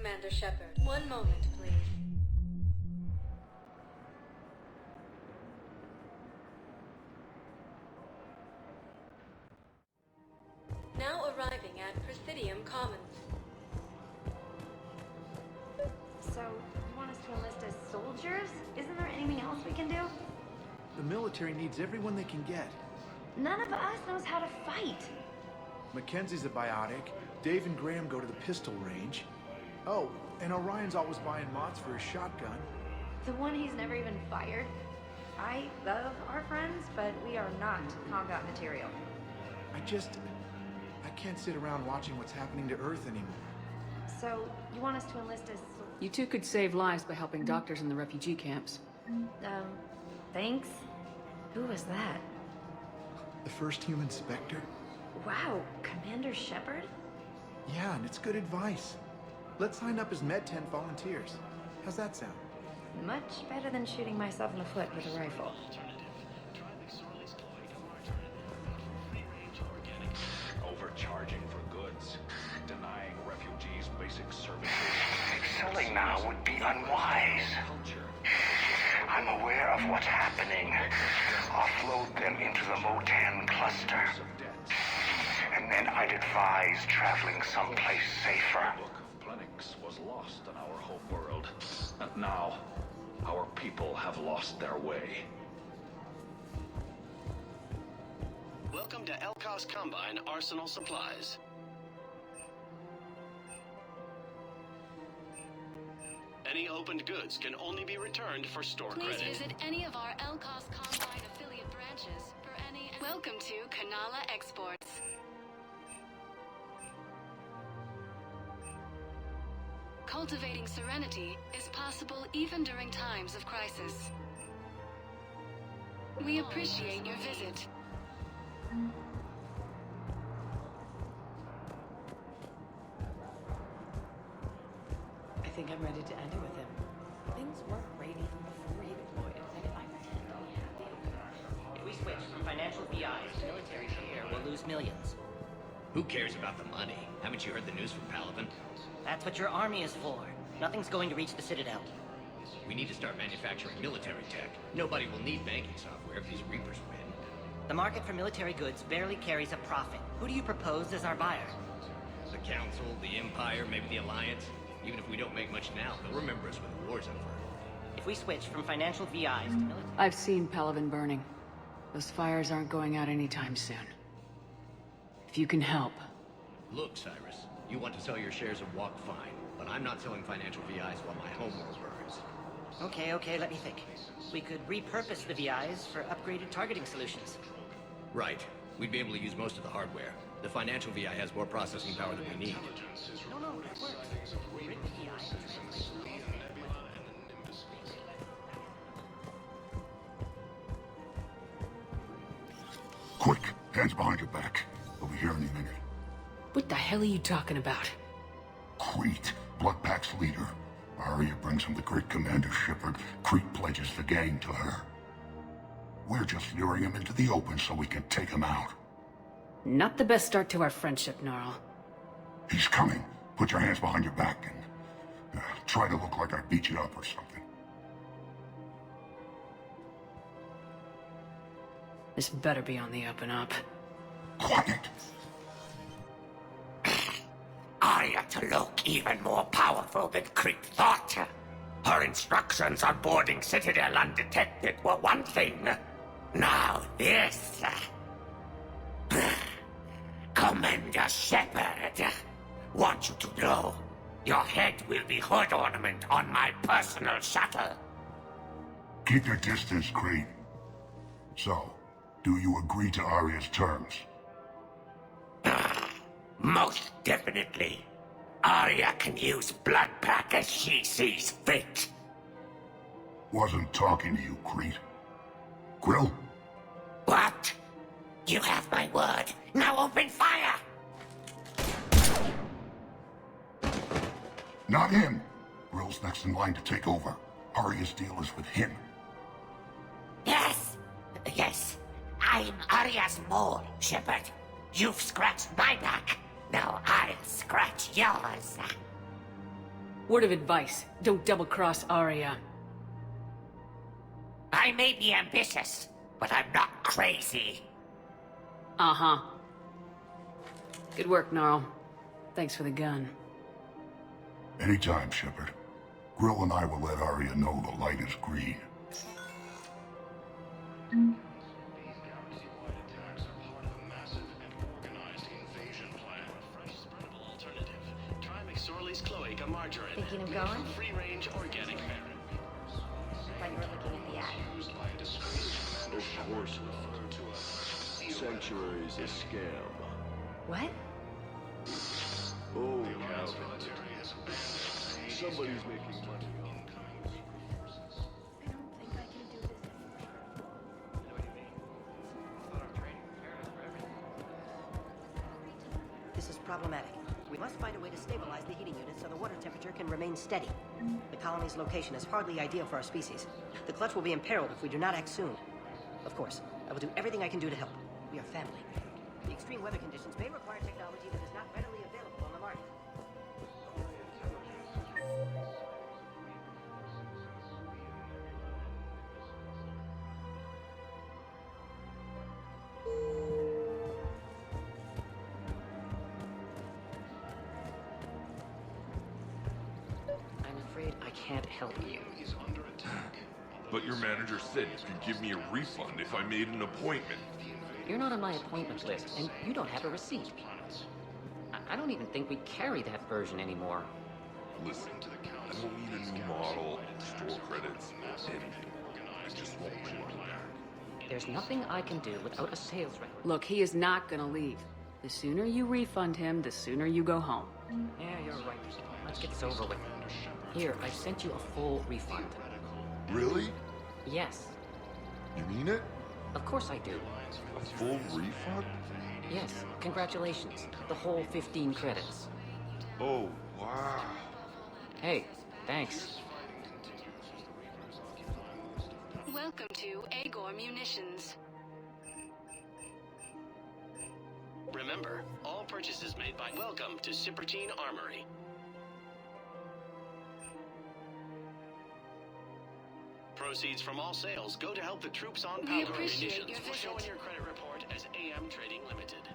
Commander Shepard. One moment, please. Now arriving at Presidium Commons. So, you want us to enlist as soldiers? Isn't there anything else we can do? The military needs everyone they can get. None of us knows how to fight. Mackenzie's a biotic. Dave and Graham go to the pistol range. Oh, and Orion's always buying mods for his shotgun. The one he's never even fired. I love our friends, but we are not combat material. I can't sit around watching what's happening to Earth anymore. So, you want us to enlist as You two could save lives by helping doctors in the refugee camps. Thanks? Who was that? The first human Spectre? Wow, Commander Shepard? Yeah, and it's good advice. Let's sign up as Med-10 volunteers. How's that sound? Much better than shooting myself in the foot with a rifle. Overcharging for goods, denying refugees basic services. Selling now would be unwise. I'm aware of what's happening. Offload them into the Motan cluster. And then I'd advise traveling someplace safer. The book of Plenix was lost in our home world. And now, our people have lost their way. Welcome to Elkos Combine Arsenal Supplies. Any opened goods can only be returned for store Please credit. visit any of our Elkos Combine affiliate branches for any... Welcome to Kanala Exports. Cultivating serenity is possible even during times of crisis. We appreciate your visit. I think I'm ready to end it with him. Things weren't great even before he deployed. If we switch from financial VIs to military share, we'll lose millions. Who cares about the money? Haven't you heard the news from Palaven? That's what your army is for. Nothing's going to reach the Citadel. We need to start manufacturing military tech. Nobody will need banking software if these Reapers win. The market for military goods barely carries a profit. Who do you propose as our buyer? The Council, the Empire, maybe the Alliance. Even if we don't make much now, they'll remember us when the war's over. If we switch from financial VIs to military... I've seen Palaven burning. Those fires aren't going out anytime soon. If you can help. Look, Cyrus, you want to sell your shares of Walk, fine. But I'm not selling financial VIs while my homeworld burns. Okay, let me think. We could repurpose the VIs for upgraded targeting solutions. Right. We'd be able to use most of the hardware. The financial VI has more processing power than we need. No, that works. Rig the VI. Quick, hands behind your back. We'll be here any minute. What the hell are you talking about? Crete, Bloodpack's leader. Arya brings him the great Commander Shepard. Crete pledges the gang to her. We're just luring him into the open so we can take him out. Not the best start to our friendship, Gnarl. He's coming. Put your hands behind your back and try to look like I beat you up or something. This better be on the up and up. Quiet. Arya to look even more powerful than Crete thought. Her instructions on boarding Citadel undetected were one thing. Now this. Commander Shepard, want you to know, your head will be hood ornament on my personal shuttle. Keep your distance, Crete. So, do you agree to Arya's terms? Most definitely. Arya can use Bloodpack as she sees fit. Wasn't talking to you, Crete. Grill? What? You have my word. Now open fire! Not him. Grill's next in line to take over. Arya's deal is with him. Yes. I'm Arya's mole, Shepard. You've scratched my back. Now I'll scratch yours. Word of advice, don't double-cross Arya. I may be ambitious, but I'm not crazy. Uh-huh. Good work, Gnarl. Thanks for the gun. Anytime, Shepard. Grill and I will let Arya know the light is green. Thinking of going? Free-range organic parent. Thought you were looking at the ad. Of course not. Sanctuary's a scam. What? Oh, Calvin. Somebody's making money. I don't think I can do this anymore. This is problematic. We must find a way to stabilize the heating unit so the water temperature can remain steady. The colony's location is hardly ideal for our species. The clutch will be imperiled if we do not act soon. Of course, I will do everything I can do to help. We are family. The extreme weather conditions may require technology that is not readily available on the market. I'm afraid I can't help you. But your manager said you could give me a refund if I made an appointment. You're not on my appointment list, and you don't have a receipt. I don't even think we carry that version anymore. Listen, I don't need a new model, store credits, anything. I just won't pay money back. There's nothing I can do without a sales record. Look, he is not gonna leave. The sooner you refund him, the sooner you go home. Yeah, you're right. Let's get this over with. Here, I sent you a full refund. Really? Yes. You mean it? Of course I do. A full refund? Yes, congratulations. The whole 15 credits. Oh, wow. Hey, thanks. Welcome to Agor Munitions. Remember, all purchases made by Welcome to Cypertine Armory. Proceeds from all sales go to help the troops on We Power appreciate Munitions. your Will show in visit. your credit report as AM Trading Limited.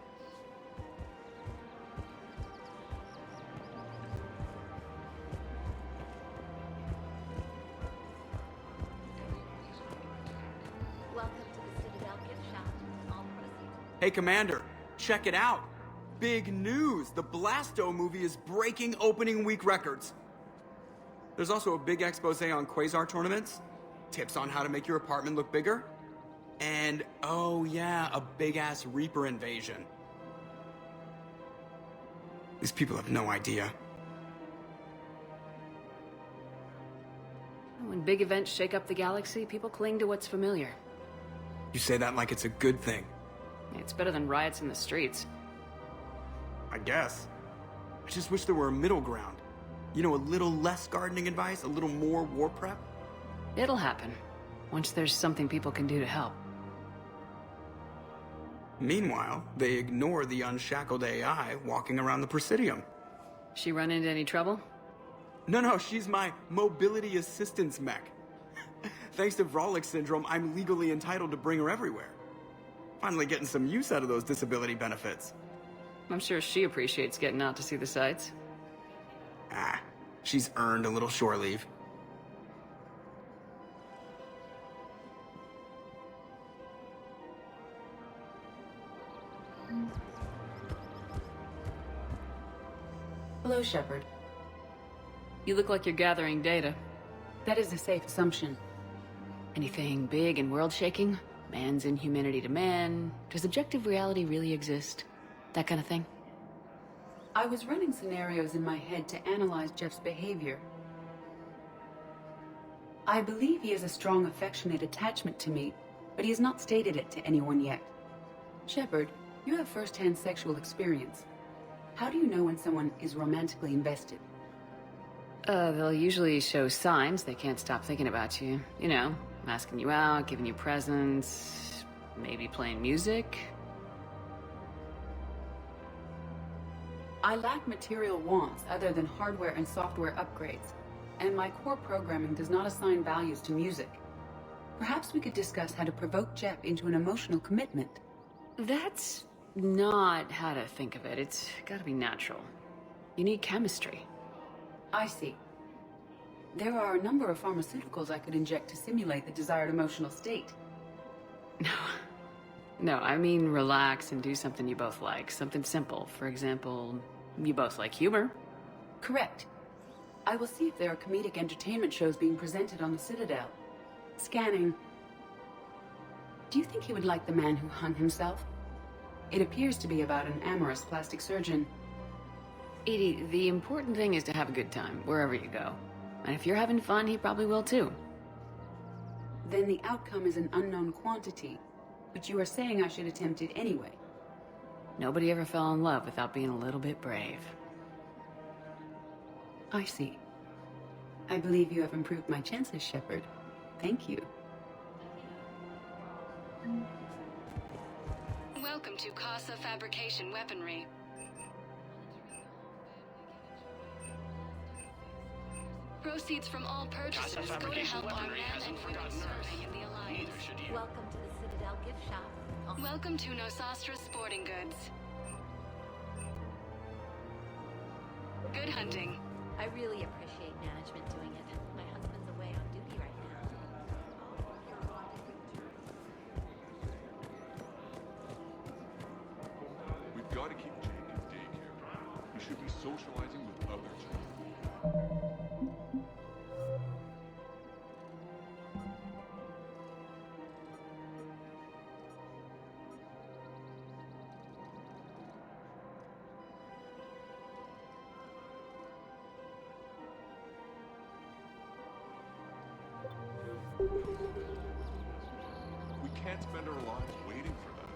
Welcome to the Citadel gift shop. All proceeds. Hey, Commander, check it out. Big news! The Blasto movie is breaking opening week records. There's also a big expose on Quasar tournaments, tips on how to make your apartment look bigger, and, oh yeah, a big-ass Reaper invasion. These people have no idea. When big events shake up the galaxy, people cling to what's familiar. You say that like it's a good thing. It's better than riots in the streets. I guess. I just wish there were a middle ground. You know, a little less gardening advice, a little more war prep. It'll happen, once there's something people can do to help. Meanwhile, they ignore the unshackled AI walking around the Presidium. She run into any trouble? No, she's my mobility assistance mech. Thanks to Vrolic syndrome, I'm legally entitled to bring her everywhere. Finally getting some use out of those disability benefits. I'm sure she appreciates getting out to see the sights. Ah, she's earned a little shore leave. Hello, Shepard. You look like you're gathering data. That is a safe assumption. Anything big and world-shaking? Man's inhumanity to man? Does objective reality really exist? That kind of thing? I was running scenarios in my head to analyze Jeff's behavior. I believe he has a strong affectionate attachment to me, but he has not stated it to anyone yet. Shepard, you have first-hand sexual experience. How do you know when someone is romantically invested? They'll usually show signs they can't stop thinking about you. You know, asking you out, giving you presents, maybe playing music. I lack material wants other than hardware and software upgrades, and my core programming does not assign values to music. Perhaps we could discuss how to provoke Jep into an emotional commitment. That's not how to think of it. It's gotta be natural. You need chemistry. I see. There are a number of pharmaceuticals I could inject to simulate the desired emotional state. No, I mean relax and do something you both like. Something simple. For example, you both like humor. Correct. I will see if there are comedic entertainment shows being presented on the Citadel. Scanning. Do you think he would like The Man Who Hung Himself? It appears to be about an amorous plastic surgeon. Edie, the important thing is to have a good time, wherever you go. And if you're having fun, he probably will too. Then the outcome is an unknown quantity, but you are saying I should attempt it anyway. Nobody ever fell in love without being a little bit brave. I see. I believe you have improved my chances, Shepard. Thank you. Welcome to Casa Fabrication Weaponry. Proceeds from all purchases go to help our men and women serving in the Alliance. Welcome to the Citadel gift shop. Welcome to Nosastra Sporting Goods. Good hunting. I really appreciate management doing it. My husband's away on duty right now. We've got to keep Jake in daycare. He should be socializing with other children. We can't spend our lives waiting for that.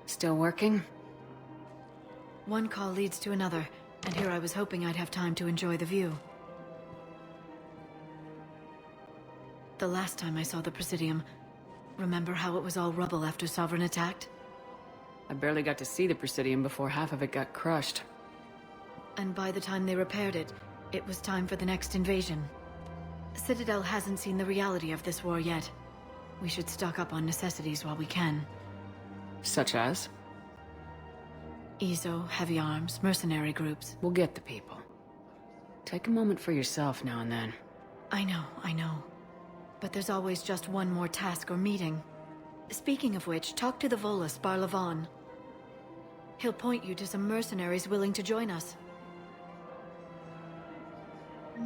Still working? One call leads to another, and here I was hoping I'd have time to enjoy the view. The last time I saw the Presidium, remember how it was all rubble after Sovereign attacked? I barely got to see the Presidium before half of it got crushed. And by the time they repaired it, it was time for the next invasion. Citadel hasn't seen the reality of this war yet. We should stock up on necessities while we can. Such as? EZO, heavy arms, mercenary groups. We'll get the people. Take a moment for yourself now and then. I know. But there's always just one more task or meeting. Speaking of which, talk to the Volus, Barlavon. He'll point you to some mercenaries willing to join us. The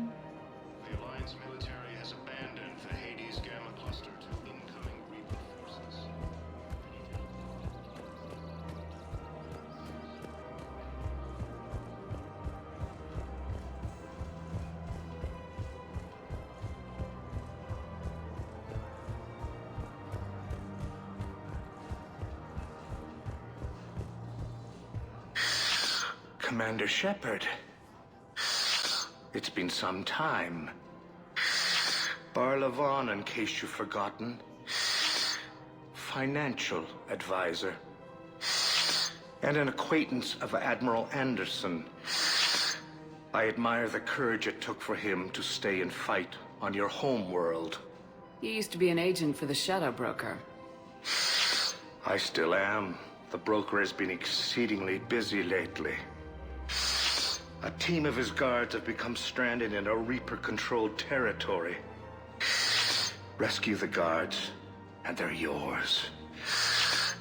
Alliance military has abandoned the Hades Gamma Cluster to incoming Reaper forces. Commander Shepard. It's been some time. Barlavon, in case you've forgotten. Financial advisor. And an acquaintance of Admiral Anderson. I admire the courage it took for him to stay and fight on your home world. You used to be an agent for the Shadow Broker. I still am. The broker has been exceedingly busy lately. A team of his guards have become stranded in a Reaper-controlled territory. Rescue the guards, and they're yours.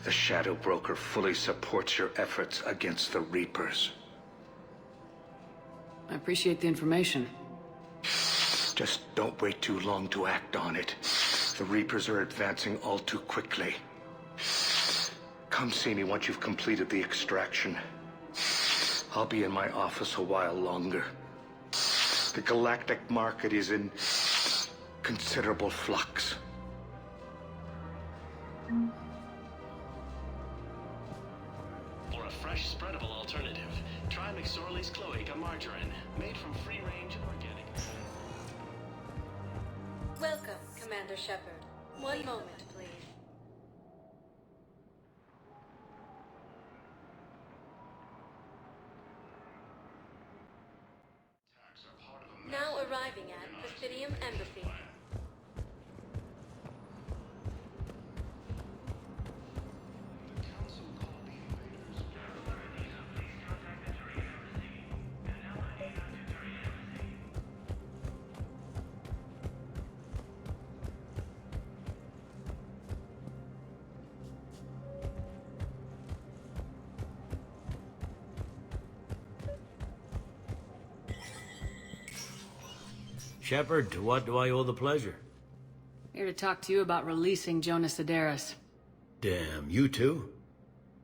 The Shadow Broker fully supports your efforts against the Reapers. I appreciate the information. Just don't wait too long to act on it. The Reapers are advancing all too quickly. Come see me once you've completed the extraction. I'll be in my office a while longer. The galactic market is in considerable flux. For a fresh, spreadable alternative, try McSorley's Cloaca Margarine, made from free-range organic. Welcome, Commander Shepard. One moment, please. Now arriving at Presidium Embassy. Shepard, to what do I owe the pleasure? Here to talk to you about releasing Jonas Sedaris. Damn, you too?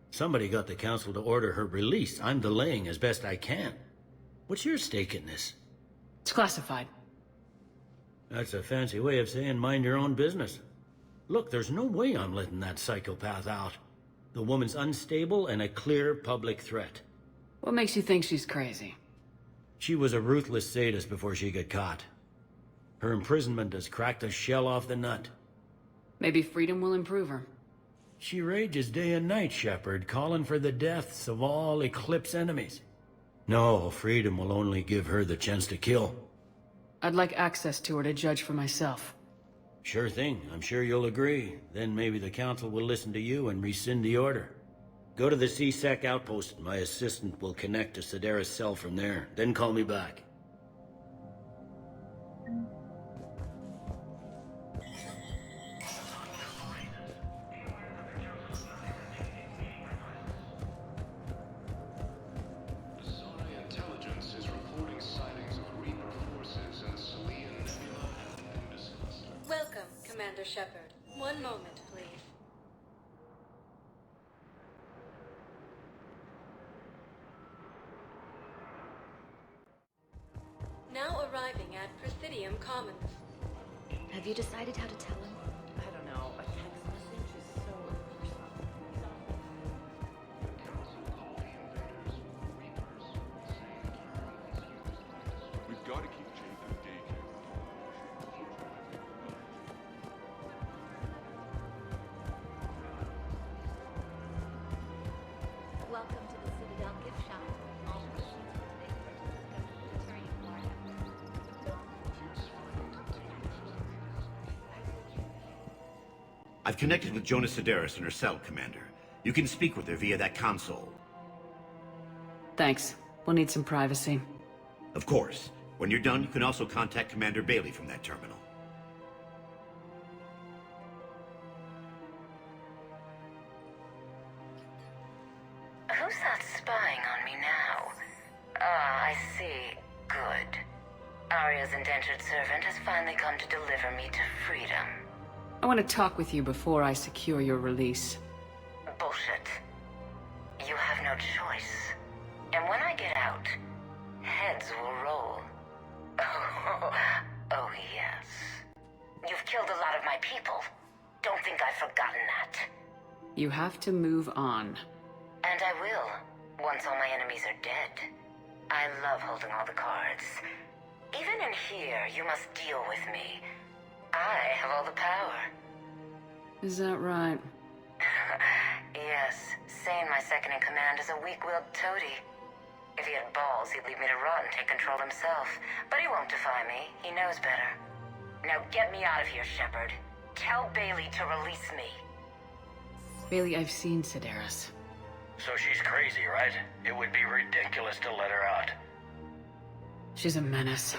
Somebody got the Council to order her release. I'm delaying as best I can. What's your stake in this? It's classified. That's a fancy way of saying mind your own business. Look, there's no way I'm letting that psychopath out. The woman's unstable and a clear public threat. What makes you think she's crazy? She was a ruthless sadist before she got caught. Her imprisonment has cracked the shell off the nut. Maybe freedom will improve her. She rages day and night, Shepard, calling for the deaths of all Eclipse enemies. No, freedom will only give her the chance to kill. I'd like access to her to judge for myself. Sure thing, I'm sure you'll agree. Then maybe the Council will listen to you and rescind the order. Go to the C-Sec outpost. My assistant will connect to Sedaris' cell from there. Then call me back. Intelligence is reporting sightings of Reaper forces in the Salian Nebula and Indus cluster. Welcome, Commander Shepard. One moment, please. Now arriving at Presidium Commons. Have you decided how to tell him? I don't know. A text message is so personal. We've got to keep Jake in daycare. Welcome to the Citadel gift shop. All proceeds from today's purchases go to military I've connected with Jonas Sedaris in her cell, Commander. You can speak with her via that console. Thanks. We'll need some privacy. Of course. When you're done, you can also contact Commander Bailey from that terminal. Who's that spying on me now? Ah, I see. Good. Arya's indentured servant has finally come to deliver me to freedom. I want to talk with you before I secure your release. Bullshit. You have no choice. And when I get out, heads will roll. Oh, yes. You've killed a lot of my people. Don't think I've forgotten that. You have to move on. And I will, once all my enemies are dead. I love holding all the cards. Even in here, you must deal with me. I have all the power. Is that right? Yes, Sane, my second-in-command, is a weak-willed toady. If he had balls, he'd leave me to rot and take control himself. But he won't defy me. He knows better. Now get me out of here, Shepard. Tell Bailey to release me. Bailey, I've seen Sedaris. So she's crazy, right? It would be ridiculous to let her out. She's a menace.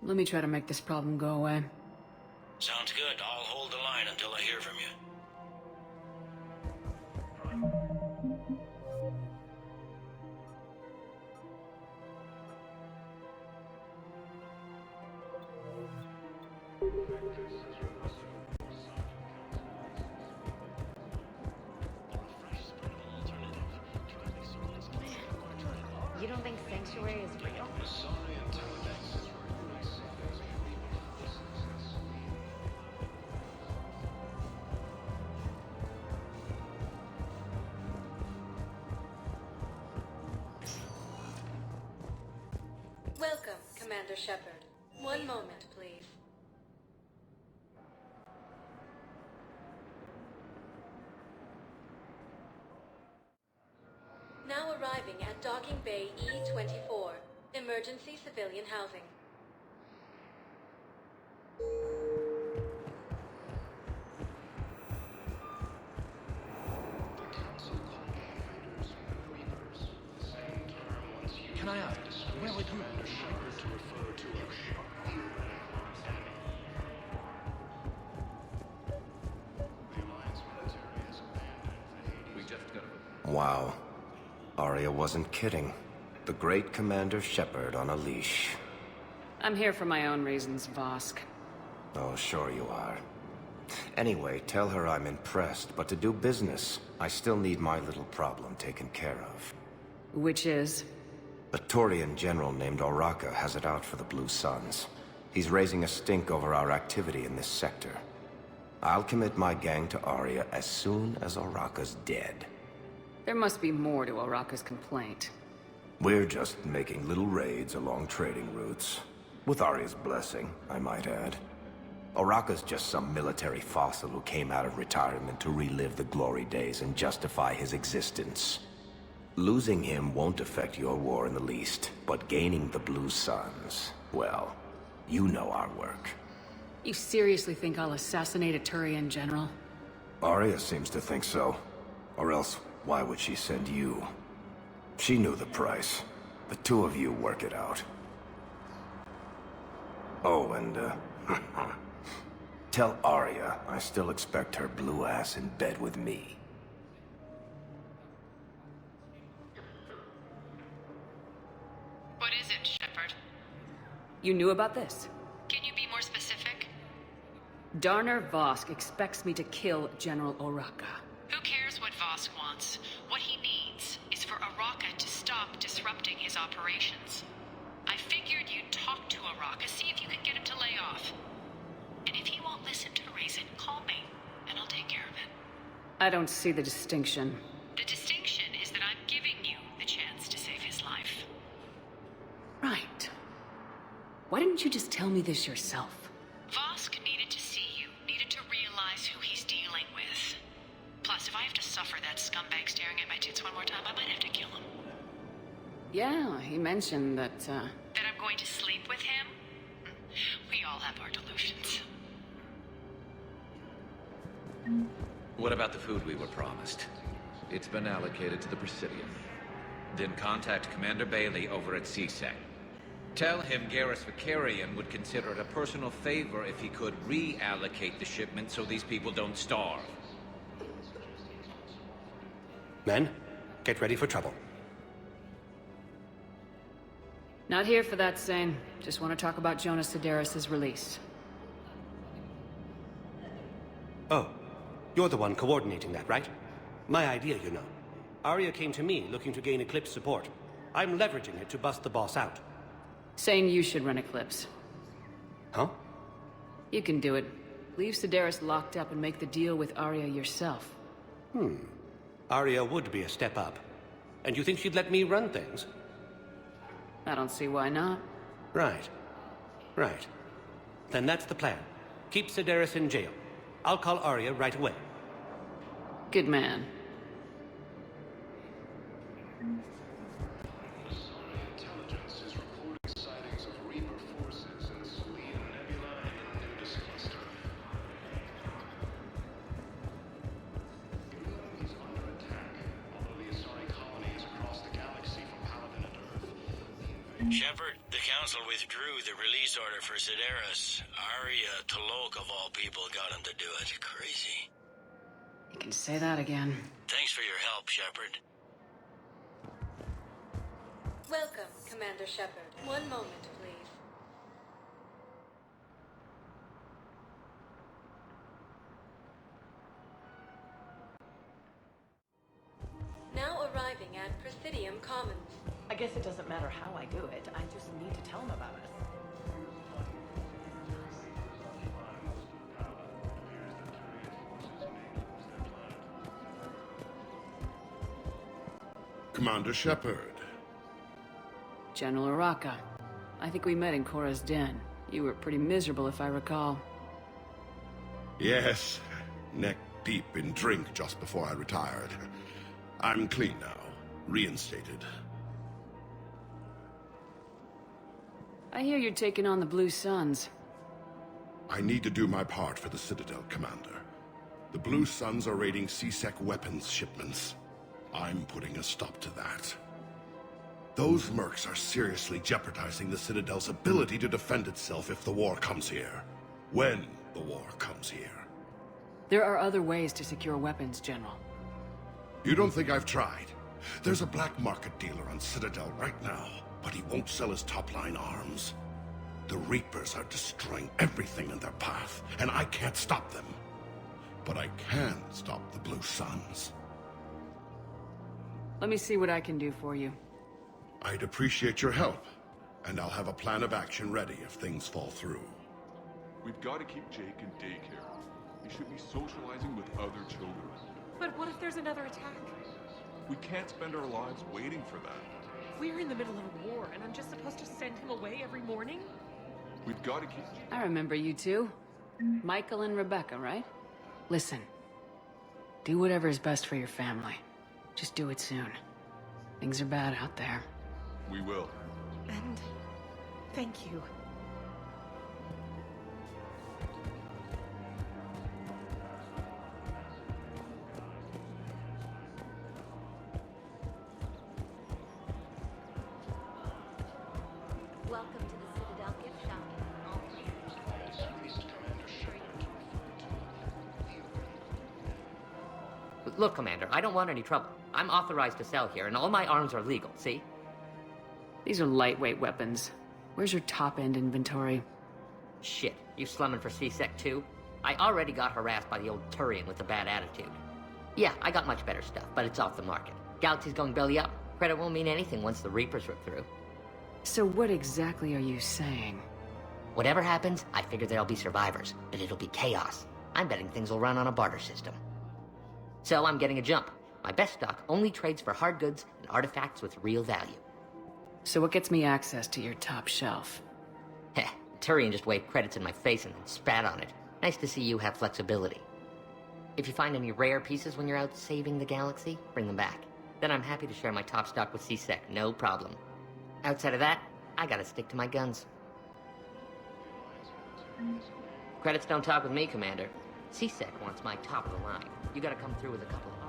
Let me try to make this problem go away. Sounds good. I'll hold the line until I hear from you. You don't think Sanctuary is real? Welcome, Commander Shepard. One moment, please. Now arriving at Docking Bay E-24, emergency civilian housing. Can I ask, where would you? Wow. Arya wasn't kidding. The great Commander Shepard on a leash. I'm here for my own reasons, Vosk. Oh, sure you are. Anyway, tell her I'm impressed, but to do business, I still need my little problem taken care of. Which is? A Turian general named Oraka has it out for the Blue Suns. He's raising a stink over our activity in this sector. I'll commit my gang to Arya as soon as Oraka's dead. There must be more to Oraka's complaint. We're just making little raids along trading routes. With Arya's blessing, I might add. Oraka's just some military fossil who came out of retirement to relive the glory days and justify his existence. Losing him won't affect your war in the least, but gaining the Blue Suns, well, you know our work. You seriously think I'll assassinate a Turian general? Arya seems to think so. Or else, why would she send you? She knew the price. The two of you work it out. Oh, and, tell Arya I still expect her blue ass in bed with me. What is it, Shepard? You knew about this? Can you be more specific? Darner Vosk expects me to kill General Oraka. Who cares what Vosk wants? What he needs is for Oraka to stop disrupting his operations. I figured you'd talk to Oraka, see if you can get him to lay off. And if he won't listen to reason, call me, and I'll take care of it. I don't see the distinction. The distinction is that I'm giving you the chance to save his life. Right. Why didn't you just tell me this yourself? Vosk needed to see you, needed to realize who he's dealing with. Plus, if I have to suffer that scumbag staring at my tits one more time, I might have to kill him. Yeah, he mentioned that, That I'm going to sleep with him? We all have our delusions. What about the food we were promised? It's been allocated to the Presidium. Then contact Commander Bailey over at CSEC. Tell him Garrus Vicarian would consider it a personal favor if he could reallocate the shipment so these people don't starve. Men, get ready for trouble. Not here for that, Sane. Just want to talk about Jonas Sedaris' release. Oh, you're the one coordinating that, right? My idea, you know. Arya came to me looking to gain Eclipse support. I'm leveraging it to bust the boss out. Saying you should run Eclipse. Huh? You can do it. Leave Sedaris locked up and make the deal with Arya yourself. Arya would be a step up. And you think she'd let me run things? I don't see why not. Right. Right. Then that's the plan. Keep Sedaris in jail. I'll call Arya right away. Good man. Intelligence is reporting sightings of Reaper forces in Selene Nebula and the Nudist Cluster. Selene is under attack, although the Asari colony is across the galaxy from Paladin and Earth. Shepard, this Council withdrew the release order for Sedaris. Arya Talok, of all people, got him to do it. Crazy. You can say that again. Thanks for your help, Shepard. Welcome, Commander Shepard. One moment, please. Now arriving at Presidium Commons. I guess it doesn't matter how I do it. I just need to tell them about us. Commander Shepard. General Araka. I think we met in Korra's den. You were pretty miserable, if I recall. Yes, neck deep in drink just before I retired. I'm clean now, reinstated. I hear you're taking on the Blue Suns. I need to do my part for the Citadel, Commander. The Blue Suns are raiding C-Sec weapons shipments. I'm putting a stop to that. Those mercs are seriously jeopardizing the Citadel's ability to defend itself if the war comes here. When the war comes here. There are other ways to secure weapons, General. You don't think I've tried? There's a black market dealer on Citadel right now, but he won't sell his top-line arms. The Reapers are destroying everything in their path, and I can't stop them. But I can stop the Blue Suns. Let me see what I can do for you. I'd appreciate your help, and I'll have a plan of action ready if things fall through. We've got to keep Jake in daycare. He should be socializing with other children. But what if there's another attack? We can't spend our lives waiting for that. We're in the middle of a war, and I'm just supposed to send him away every morning? We've got to keep... I remember you two. Michael and Rebecca, right? Listen. Do whatever is best for your family. Just do it soon. Things are bad out there. We will. And thank you. Welcome to the Citadel gift shop. Look, Commander, I don't want any trouble. I'm authorized to sell here, and all my arms are legal, see? These are lightweight weapons. Where's your top-end inventory? Shit, you slumming for C-Sec too? I already got harassed by the old Turian with the bad attitude. Yeah, I got much better stuff, but it's off the market. Galaxy's going belly up. Credit won't mean anything once the Reapers rip through. So what exactly are you saying? Whatever happens, I figure there'll be survivors, but it'll be chaos. I'm betting things will run on a barter system. So I'm getting a jump. My best stock only trades for hard goods and artifacts with real value. So what gets me access to your top shelf? Heh, Turian just waved credits in my face and then spat on it. Nice to see you have flexibility. If you find any rare pieces when you're out saving the galaxy, bring them back. Then I'm happy to share my top stock with C-Sec, no problem. Outside of that, I gotta stick to my guns. Credits don't talk with me, Commander. C-Sec wants my top of the line. You gotta come through with a couple of...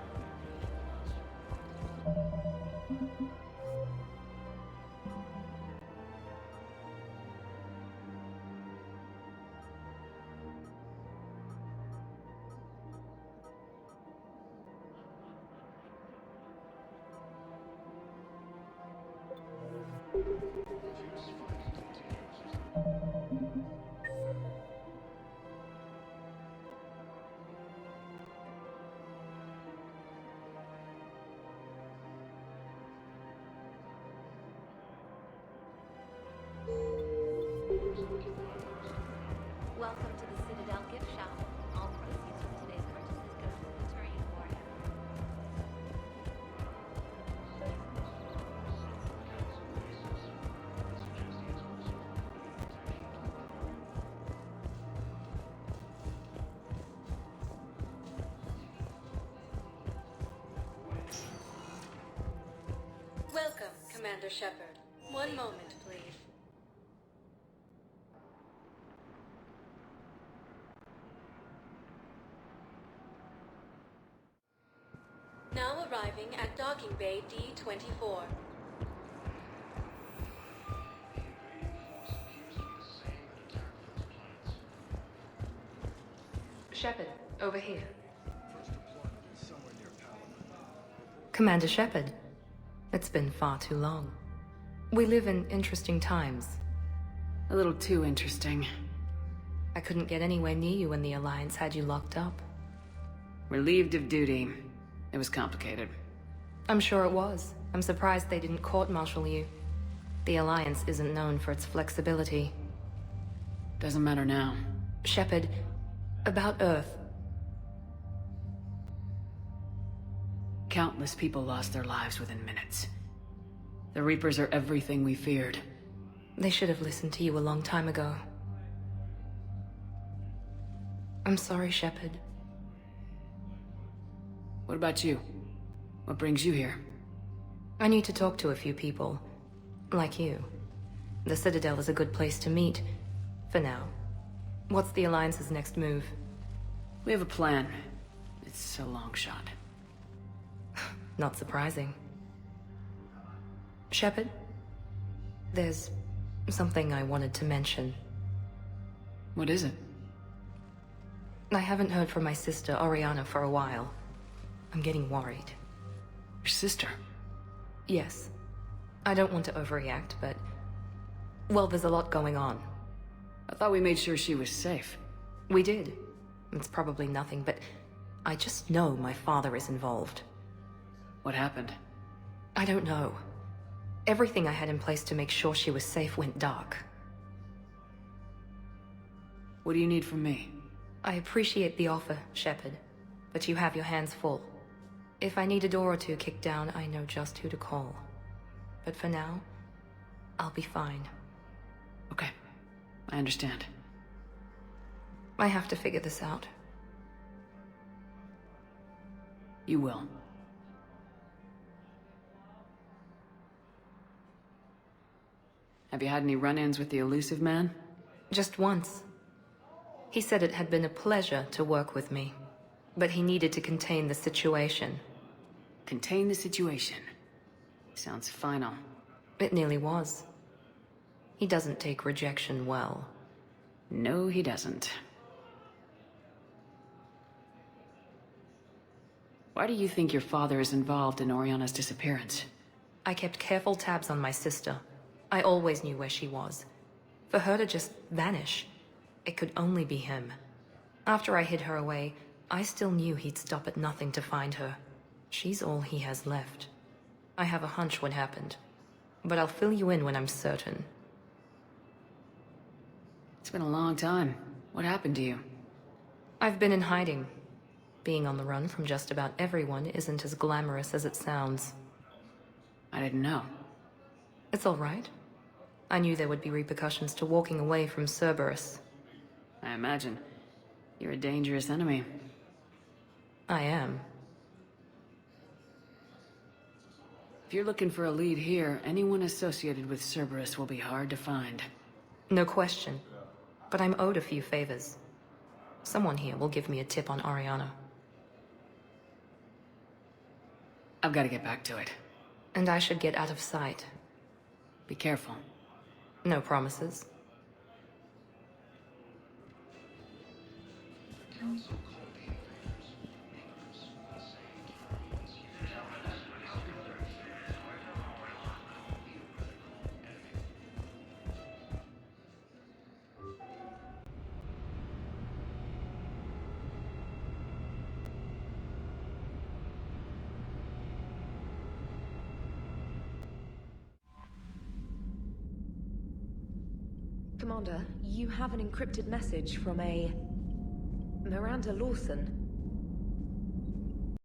Welcome to the Citadel gift shop. All proceeds from today's purchases go to the Turian warhead. Welcome, Commander Shepard. One moment, please. Now arriving at Docking Bay D-24. Shepard, over here. Commander Shepard, it's been far too long. We live in interesting times. A little too interesting. I couldn't get anywhere near you when the Alliance had you locked up. Relieved of duty. It was complicated. I'm sure it was. I'm surprised they didn't court-martial you. The Alliance isn't known for its flexibility. Doesn't matter now. Shepard, about Earth. Countless people lost their lives within minutes. The Reapers are everything we feared. They should have listened to you a long time ago. I'm sorry, Shepard. What about you? What brings you here? I need to talk to a few people. Like you. The Citadel is a good place to meet. For now. What's the Alliance's next move? We have a plan. It's a long shot. Not surprising. Shepard? There's something I wanted to mention. What is it? I haven't heard from my sister, Oriana, for a while. I'm getting worried. Your sister? Yes. I don't want to overreact, but... well, there's a lot going on. I thought we made sure she was safe. We did. It's probably nothing, but... I just know my father is involved. What happened? I don't know. Everything I had in place to make sure she was safe went dark. What do you need from me? I appreciate the offer, Shepard, but you have your hands full. If I need a door or two kicked down, I know just who to call. But for now, I'll be fine. Okay, I understand. I have to figure this out. You will. Have you had any run-ins with the elusive man? Just once. He said it had been a pleasure to work with me, but he needed to contain the situation. Contain the situation? Sounds final. It nearly was. He doesn't take rejection well. No, he doesn't. Why do you think your father is involved in Oriana's disappearance? I kept careful tabs on my sister. I always knew where she was. For her to just vanish, it could only be him. After I hid her away, I still knew he'd stop at nothing to find her. She's all he has left. I have a hunch what happened, but I'll fill you in when I'm certain. It's been a long time. What happened to you? I've been in hiding. Being on the run from just about everyone isn't as glamorous as it sounds. I didn't know. It's all right. I knew there would be repercussions to walking away from Cerberus. I imagine. You're a dangerous enemy. I am. If you're looking for a lead here, anyone associated with Cerberus will be hard to find. No question. But I'm owed a few favors. Someone here will give me a tip on Oriana. I've got to get back to it. And I should get out of sight. Be careful. No promises. Commander, you have an encrypted message from a... Miranda Lawson.